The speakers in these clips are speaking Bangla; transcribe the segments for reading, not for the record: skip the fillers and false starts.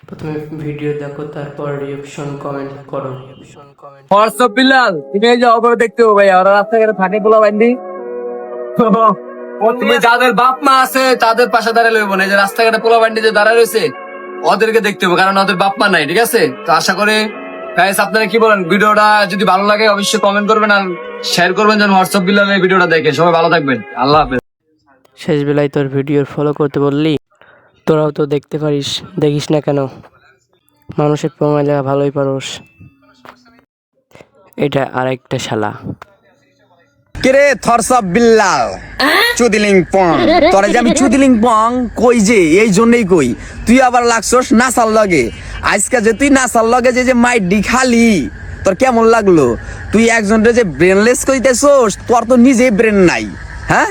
প্রথমে ভিডিও দেখো, তারপর রিঅ্যাকশন কমেন্ট করো। হোয়াটসঅ্যাপ বিলাল, তুমি এই যে অপর দেখতে হবে ভাই, ওরা রাস্তাঘাটে থাকে পোলা বান্ডি। তুমি যাদের বাপ মা আছে তাদের পাশে দাঁড়ালে লইব না, এই যে রাস্তাঘাটে পোলা বান্ডি যে দাঁড়ায় রয়েছে ওদেরকে দেখতে হবে, কারণ ওদের বাপ মা নাই। ঠিক আছে, তো আশা করি গাইস আপনারা কি বলেন, ভিডিওটা যদি ভালো লাগে অবশ্যই কমেন্ট করবেন আর শেয়ার করবেন যেন হোয়াটসঅ্যাপ বিলাল এই ভিডিওটা দেখে। সবাই ভালো থাকবেন, আল্লাহ হাফেজ। শেষ বেলায় তোর ভিডিও ফলো করতে বললি, তোরাও তো দেখতে পারিস, দেখিস না কেন? মানুষের প্রমাণ লেখা ভালোই পারোস। এটা আরেকটা শালা। কিরে থরসব বিল্লাল চুদিলিং পং, তোরা যে আমি চুদিলিং পং কই যে এই জন্যই কই, তুই আবার লাগছস নাসার লগে। আজকে যে তুই নাসার লগে যে মাইডি খালি, তোর কেমন লাগলো? তুই একজনরে যে ব্রেনলেস কইতেছস, তোর তো নিজেই ব্রেন নাই। হ্যাঁ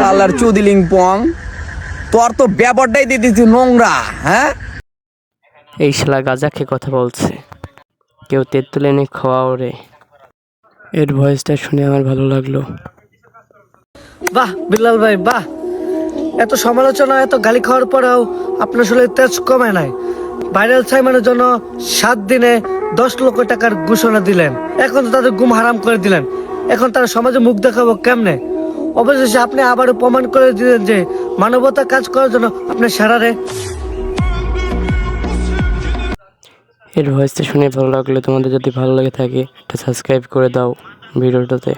আল্লাহর চুদিলিং পং, তোর তো ব্যাপারটাই দিয়ে দিচ্ছি নোংরা। হ্যাঁ এই শালা গাঁজা খেয়ে কথা বলছে, কেউ তেঁতুল এনে খাওয়া ওরে। এর ভয়েসটা শুনে আমার ভালো লাগলো। বাহ বিল্লাল ভাই বাহ, এত সমালোচনা এত গালি খাওয়ার পরেও আপনার আসলে তেজ কমে নাই। ভাইরাল সাইমানের জন্য 7 দিনে 10 লক্ষ টাকার ঘোষণা দিলেন, এখন তো তাদের ঘুম হারাম করে দিলেন। এখন তারা সমাজে মুখ দেখাবো কেমনে? অবশেষে আপনি আবারও প্রমাণ করে দিলেন যে মানবতা কাজ করার জন্য আপনি সারারে। এর ভয়েসটা শুনে ভালো লাগলো। তোমাদের যদি ভালো লাগে থাকে একটা সাবস্ক্রাইব করে দাও ভিডিওটাতে।